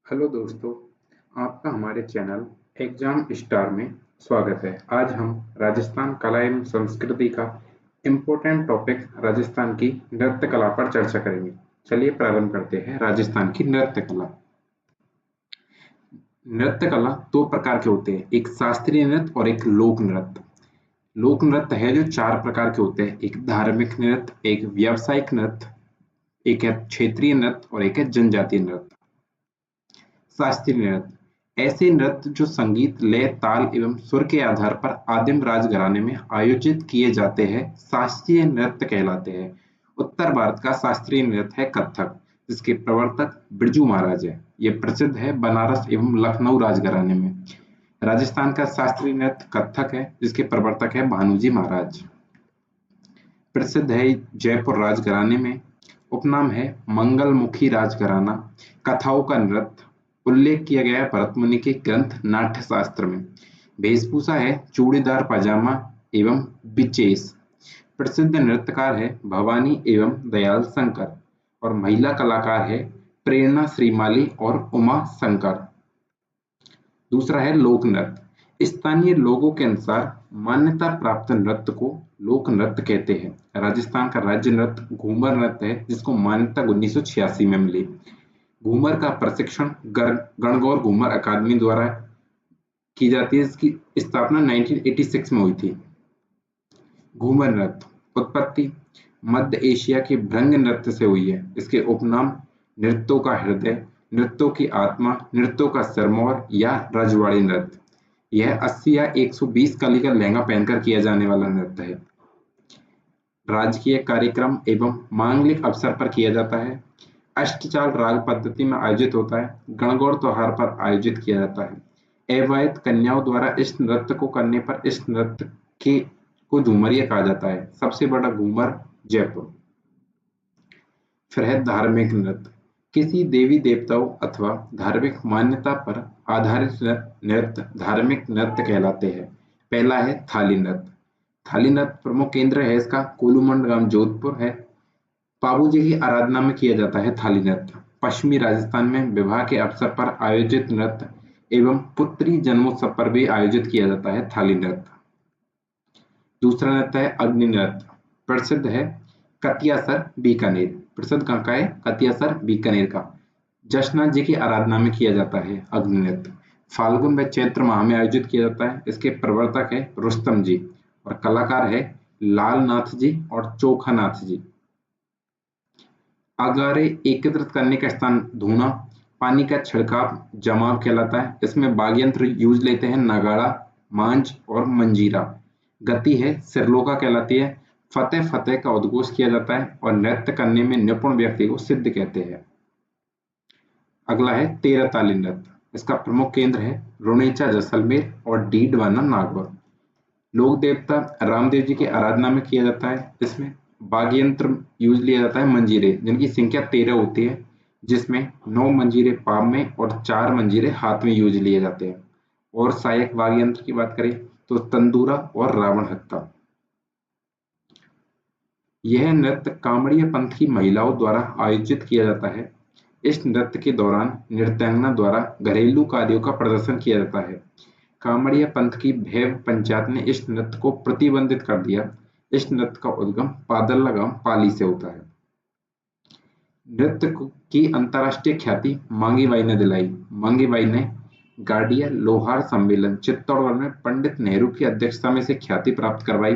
Hello दोस्तों, आपका हमारे चैनल एग्जाम स्टार में स्वागत है। आज हम राजस्थान कला एवं संस्कृति का इम्पोर्टेंट टॉपिक राजस्थान की नृत्य कला पर चर्चा करेंगे। चलिए प्रारंभ करते हैं। राजस्थान की नृत्य कला। नृत्य कला दो प्रकार के होते हैं, एक शास्त्रीय नृत्य और एक लोक नृत्य। लोक नृत्य है जो चार प्रकार के होते हैं, एक धार्मिक नृत्य, एक व्यावसायिक नृत्य, एक है क्षेत्रीय नृत्य और एक है जनजातीय नृत्य। शास्त्रीय नृत्य ऐसे नृत्य जो संगीत, लय, ताल एवं सुर के आधार पर आदिम राजघराने में आयोजित किए जाते हैं शास्त्रीय नृत्य कहलाते हैं। उत्तर भारत का शास्त्रीय नृत्य है कथक, जिसके प्रवर्तक बिरजू महाराज है। ये प्रसिद्ध है बनारस एवं लखनऊ राजघराने में। राजस्थान का शास्त्रीय नृत्य कथक है, जिसके प्रवर्तक है भानुजी महाराज। प्रसिद्ध है जयपुर राजघराने में। उपनाम है मंगलमुखी राजघराना। कथाओं का नृत्य उल्लेख किया गया है भरत मुनि के ग्रंथ नाट्य शास्त्र में। वेशभूषा है चूड़ीदार पजामा एवं विशेष। प्रसिद्ध नृत्यकार है भवानी एवं दयाल शंकर और महिला कलाकार है प्रेरणा श्रीमाली और उमा शंकर। दूसरा है लोक नृत्य। स्थानीय लोगों के अनुसार मान्यता प्राप्त नृत्य को लोक नृत्य कहते हैं। राजस्थान का राज्य नृत्य घूमर नृत्य है, जिसको मान्यता 1986 में मिली। घूमर का प्रशिक्षण गणगौर घूमर अकादमी द्वारा की जाती है। इसकी स्थापना 1986 में हुई थी। घूमर नृत्य उत्पत्ति मध्य एशिया के भृंग नृत्य से हुई है। इसके उपनाम नृत्यों का हृदय, नृत्यों की आत्मा, नृत्यों का सिरमौर या रजवाड़ी नृत्य। यह 80 या 120 कली का लहंगा पहनकर किया जाने वाला नृत्य है। राजकीय कार्यक्रम एवं मांगलिक अवसर पर किया जाता है। अष्टचाल राग पद्धति में आयोजित होता है। गणगौर त्योहार पर आयोजित किया जाता है। अवैध कन्याओं द्वारा इस नृत्य को करने पर इस नृत्य के को झूमरिया कहा जाता है। सबसे बड़ा घूमर जयपुर। फिर है धार्मिक नृत्य। किसी देवी देवताओं अथवा धार्मिक मान्यता पर आधारित नृत्य धार्मिक नृत्य कहलाते हैं। पहला है थाली नृत्य। थाली नृत्य प्रमुख केंद्र है इसका कोलूमंड गांव जोधपुर है। बाबूजी की आराधना में किया जाता है थाली नृत्य। पश्चिमी राजस्थान में विवाह के अवसर पर आयोजित नृत्य एवं पुत्री जन्मोत्सव पर भी आयोजित किया जाता है थाली नृत्य। दूसरा नृत्य है अग्नि नृत्य। प्रसिद्ध है कतियासर बीकानेर। प्रसिद्ध कहाँ का है? कतियासर बीकानेर का। जशनाथ जी की आराधना में किया जाता है अग्नि नृत्य। फाल्गुन व चैत्र माह में आयोजित किया जाता है। इसके प्रवर्तक है रुस्तम जी और कलाकार है लालनाथ जी और चोखानाथ जी। अगारे एकत्रित करने का स्थान धूना। पानी का छिड़काव जमाव कहलाता है। इसमें वाद्ययंत्र यूज लेते हैं नगाड़ा, मांझ और मंजीरा। गति है सिरलोका कहलाती है। फतेह फतेह का उद्घोष किया जाता है और नृत्य करने में निपुण व्यक्ति को सिद्ध कहते हैं। अगला है तेरह ताली नृत्य। इसका प्रमुख केंद्र है रुणेचा जैसलमेर और डीडवाना नागौर। लोक देवता रामदेव जी की आराधना में किया जाता है। इसमें वाद्य यंत्र यूज लिया जाता है मंजीरे, जिनकी संख्या 13 होती है, जिसमें 9 मंजीरे पाव में और 4 मंजीरे हाथ में यूज लिए जाते हैं। और सहायक वाद्य यंत्र की बात करें तो तंदूरा और रावण हत्ता। यह नृत्य कामड़िया पंथ की महिलाओं द्वारा आयोजित किया जाता है। इस नृत्य के दौरान नृत्यांगना द्वारा घरेलू कार्यों का प्रदर्शन किया जाता है। कामड़िया पंथ की भैव पंचायत ने इस नृत्य को प्रतिबंधित कर दिया। इस नृत्य का उद्गम पादल गांव पाली से होता है। नृत्य की अंतर्राष्ट्रीय ख्याति मांगी बाई ने दिलाई। मांगी बाई ने गार्डिया लोहार सम्मेलन चित्तौड़गढ़ में पंडित नेहरू की अध्यक्षता में से ख्याति प्राप्त करवाई।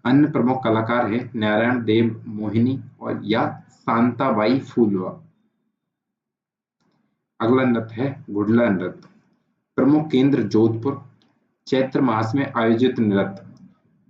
अन्य प्रमुख कलाकार हैं नारायण देव मोहिनी और या शांताबाई फूलवा। अगला नृत्य है गुडला नृत्य। प्रमुख केंद्र जोधपुर। चैत्र मास में आयोजित नृत्य।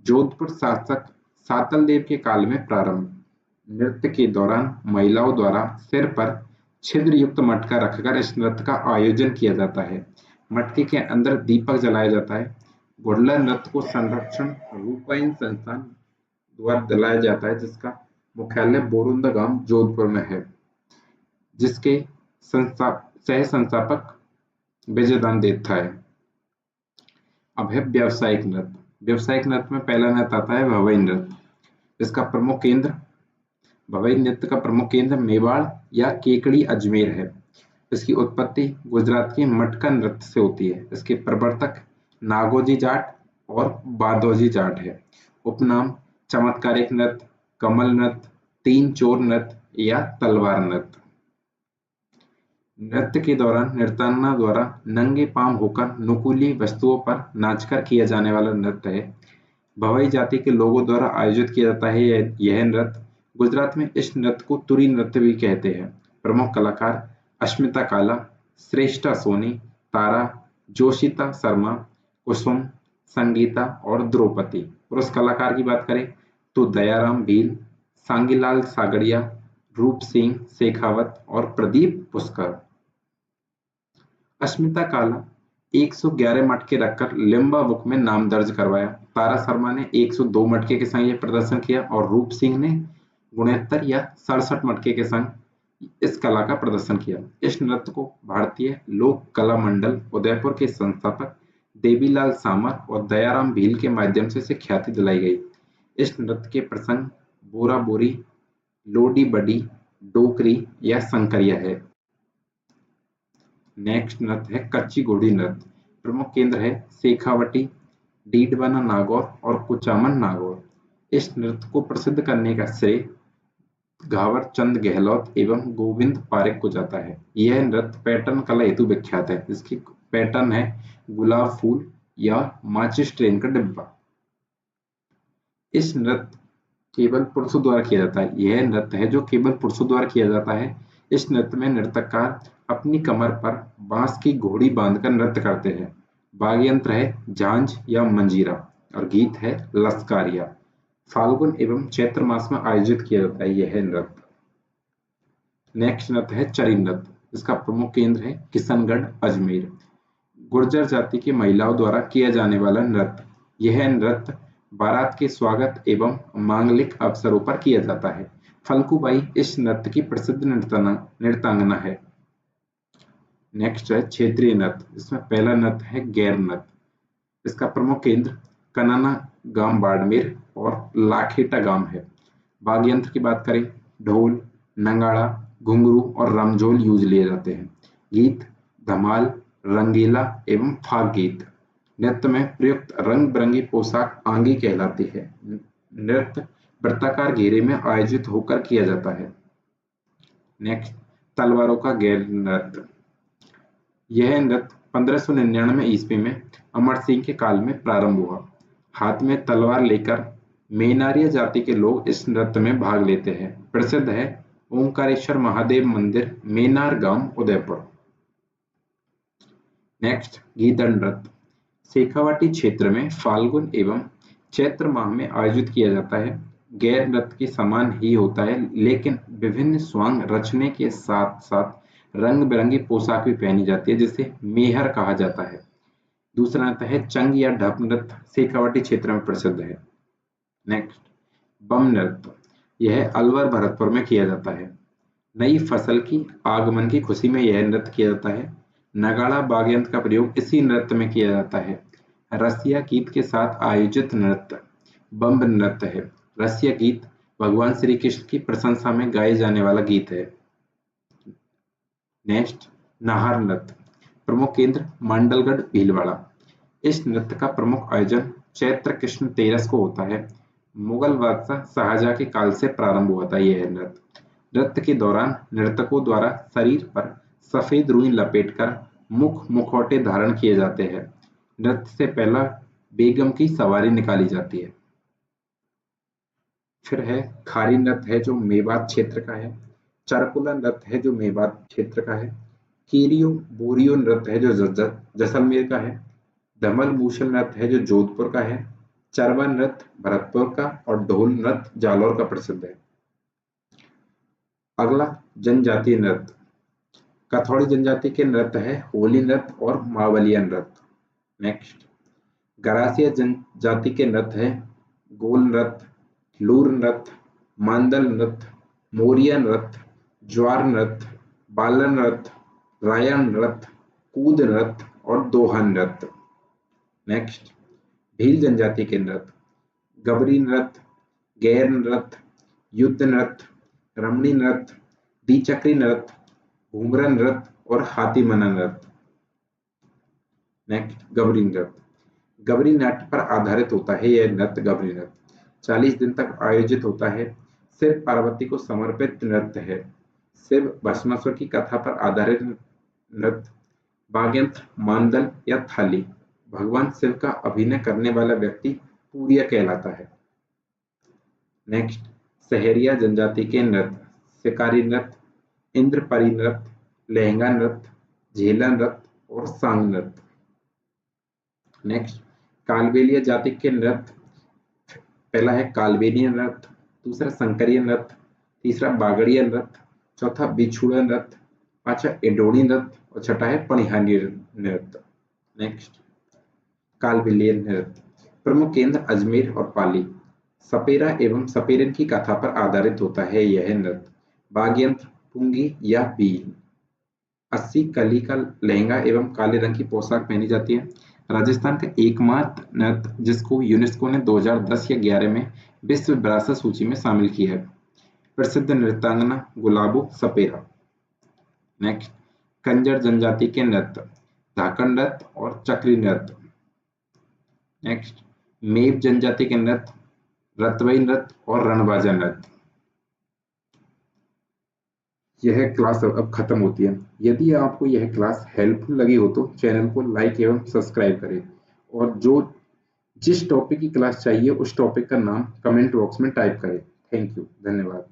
जोधपुर शासक सातल देव के काल में प्रारंभ। नृत्य के दौरान महिलाओं द्वारा सिर पर छिद्र युक्त मटका रखकर इस नृत्य का आयोजन किया जाता है। मटके के अंदर दीपक जलाया जाता है। गुडला नृत्य को संरक्षण रूपायन संस्थान द्वारा दिलाया जाता है, जिसका मुख्यालय बोरुंदा गांव जोधपुर में है, जिसके सह संस्थापक विजयदान देथा है। अब है व्यावसायिक नृत्य। व्यावसायिक नृत्य में पहला नृत्य आता है भवई नृत्य। इसका प्रमुख केंद्र भवई नृत्य का प्रमुख केंद्र मेवाड़ या केकड़ी अजमेर है। इसकी उत्पत्ति गुजरात के मटका नृत्य से होती है। इसके प्रवर्तक नागोजी जाट और बारदौजी जाट है। उपनाम चमत्कारिक नृत्य, कमल नृत्य, तीन चोर नृत्य या तलवार नृत्य। नृत्य के दौरान नर्तकियों द्वारा नंगे पांव होकर नुकीली वस्तुओं पर नाचकर किया जाने वाला नृत्य है। भवई जाति के लोगों द्वारा आयोजित किया जाता है यह नृत्य। गुजरात में इस नृत्य को तुरी नृत्य भी कहते हैं। प्रमुख कलाकार अश्मिता काला, श्रेष्ठा सोनी, तारा, जोशिता शर्मा, कुसुम, संगीता और द्रौपदी। पुरुष कलाकार की बात करें तो दयाराम भील, सांगीलाल सागरिया, रूप सिंह शेखावत और प्रदीप पुष्कर। अश्मिता काला 111 मटके रखकर लिम्बा बुक में नाम दर्ज करवाया। तारा शर्मा ने 102 मटके के संग यह प्रदर्शन किया और रूप सिंह ने 69 या 67 मटके के संग इस कला का प्रदर्शन किया। इस नृत्य को भारतीय लोक कला मंडल उदयपुर के संस्थापक देवीलाल सामर और दयाराम भील के माध्यम से इसे ख्याति दिलाई गई। इस नृत्य के प्रसंग बोरा बोरी, लोडी बडी, डोकरी या संकरिया है। नेक्स्ट नृत्य है कच्ची घोड़ी नृत्य। प्रमुख केंद्र है शेखावटी, डीडवाना नागौर और कुचामन नागौर। इस नृत्य को प्रसिद्ध करने का श्रेय घावर चंद गहलोत एवं गोविंद पारेख को जाता है। यह नृत्य पैटर्न कला हेतु विख्यात है। इसकी पैटर्न है गुलाब फूल या माचिस ट्रेन का डिब्बा। इस नृत्य केवल पुरुषों द्वारा किया जाता है। यह नृत्य है जो केवल पुरुषों द्वारा किया जाता है। इस नृत्य में नर्तककार अपनी कमर पर बांस की घोड़ी बांधकर नृत्य करते हैं। वाद्य यंत्र है झांझ या मंजीरा और गीत है लश्कारिया। फाल्गुन एवं चैत्र मास में आयोजित किया जाता है यह नृत्य। नेक्स्ट नृत्य है चरी नृत्य। इसका प्रमुख केंद्र है किशनगढ़ अजमेर। गुर्जर जाति की महिलाओं द्वारा किया जाने वाला नृत्य। यह नृत्य बारात के स्वागत एवं मांगलिक अवसरों पर किया जाता है। फल्गुबाई इस नृत्य की प्रसिद्ध नृत्यांगना है। नेक्स्ट है क्षेत्रीय नृत्य। इसमें पहला नृत्य है गैर नृत्य। इसका प्रमुख केंद्र कनाना गांव बाड़मेर और लाखेटा गांव है। वाद्य यंत्र की बात करें ढोल, नगाड़ा, घुंघरू और रमझोल यूज लिए जाते हैं। गीत धमाल, रंगीला एवं फाग गीत। नृत्य में प्रयुक्त रंग बिरंगी पोशाक आंगी कहलाती है। नृत्य वृत्ताकार घेरे में आयोजित होकर किया जाता है। नेक्स्ट तलवारों का गैर नृत्य। यह नृत्य 1599 ईस्वी में अमर सिंह के काल में प्रारंभ हुआ। हाथ में तलवार लेकर मेनारिया जाति के लोग इस नृत्य में भाग लेते हैं। प्रसिद्ध है ओंकारेश्वर महादेव मंदिर, मेनार गांव, उदयपुर। नेक्स्ट गीदड़ नृत्य। शेखावाटी क्षेत्र में फाल्गुन एवं चैत्र माह में आयोजित किया जाता है। गैर नृत्य के समान ही होता है लेकिन विभिन्न स्वांग रचने के साथ साथ रंग बिरंगी पोशाक भी पहनी जाती है जिसे मेहर कहा जाता है। दूसरा नृत्य है चंग या ढप नृत्य। शेखावाटी क्षेत्र में प्रसिद्ध है। नेक्स्ट बम नृत्य। यह अलवर भरतपुर में किया जाता है। नई फसल की आगमन की खुशी में यह नृत्य किया जाता है। नगाड़ा वाद्य यंत्र का प्रयोग इसी नृत्य में किया जाता है। रसिया गीत के साथ आयोजित नृत्य बम नृत्य है। रसिया गीत भगवान श्री कृष्ण की प्रशंसा में गाए जाने वाला गीत है। नेक्स्ट नाहर नृत्य। प्रमुख केंद्र मांडलगढ़ भीलवाड़ा। इस नृत्य का प्रमुख आयोजन चैत्र कृष्ण तेरस को होता है। मुगल बादशाह शाहजहां के काल से प्रारंभ हुआ था यह नृत्य। नृत्य के दौरान नर्तकों द्वारा शरीर पर सफेद रुई लपेटकर मुखौटे धारण किए जाते हैं। नृत्य से पहला बेगम की सवारी निकाली जाती है। फिर है खारी नृत्य है जो मेवात क्षेत्र का है। चारकुला नृत्य है जो मेवात क्षेत्र का है। कीरियो बोरियो नृत्य है जो जैसलमेर का है। धमल मूसल नृत्य है जो जोधपुर का है। चरवा नृत्य भरतपुर का और ढोल नृत्य जालौर का प्रसिद्ध है। अगला जनजातीय नृत्य। कथौड़ी जनजाति के नृत्य है होली नृत्य और मावलिया नृत्य। नेक्स्ट गरासिया जनजाति के नृत्य है गोल नृत्य, लूर नृत्य, मांदल नृत्य, मोरिया नृत्य, ज्वार नृत्य, बाला नृत्य, राया नृत्य, कूद नृत्य और दोहा नृत्य। नेक्स्ट भील जनजाति के नृत्य गबरी नृत्य, गैर नृत्य, युद्ध नृत्य, रमणी नृत्य, द्विचक्री नृत्य, घूमरा नृत्य और हाथी मना नृत्य। नेक्स्ट गबरी नृत्य। गबरी नाट्य पर आधारित होता है यह नृत्य। गबरी नृत्य 40 दिन तक आयोजित होता है। शिव पार्वती को समर्पित नृत्य है। शिव भस्मासुर की कथा पर आधारित नृत्य। वाग्यंत्र, मांदल या थाली। भगवान शिव का अभिनय करने वाला व्यक्ति पूरिया कहलाता है। नेक्स्ट सहरिया जनजाति के नृत्य। शिकारी नृत्य, इंद्रपरी नृत्य, लहंगा नृत्य, झेला नृत्य और सांग नृत्य। नेक्स्ट कालबेलिया जाति के नृत्य। पहला है कालबेलिया नृत्य, दूसरा शंकरीय नृत्य, तीसरा बागड़िया नृत्य, चौथा बिछुड़ा नृत्य, पांचवा एडोड़ी नृत्य और छठा है पणिहानी नृत्य। नेक्स्ट कालबेलिया नृत्य। प्रमुख केंद्र अजमेर और पाली। सपेरा एवं सपेरन की कथा पर आधारित होता है यह नृत्य। वाग्यंत्र, पुंगी या बीन। 80 कली का लहंगा एवं काले रंग की पोशाक पहनी जाती है। राजस्थान का एकमात्र नृत्य जिसको यूनेस्को ने 2010 या 11 में विश्व विरासत सूची में शामिल किया है। प्रसिद्ध नृत्यांगना गुलाबो सपेरा। नेक्स्ट कंजर जनजाति के नृत्य। धाकड़ नृत्य और चक्री नृत्य। नेक्स्ट मेव जनजाति के नृत्य, रतवई नृत्य और रणबाजा नृत्य। यह क्लास अब खत्म होती है। यदि आपको यह क्लास हेल्पफुल लगी हो तो चैनल को लाइक एवं सब्सक्राइब करें और जिस टॉपिक की क्लास चाहिए उस टॉपिक का नाम कमेंट बॉक्स में टाइप करें। थैंक यू, धन्यवाद।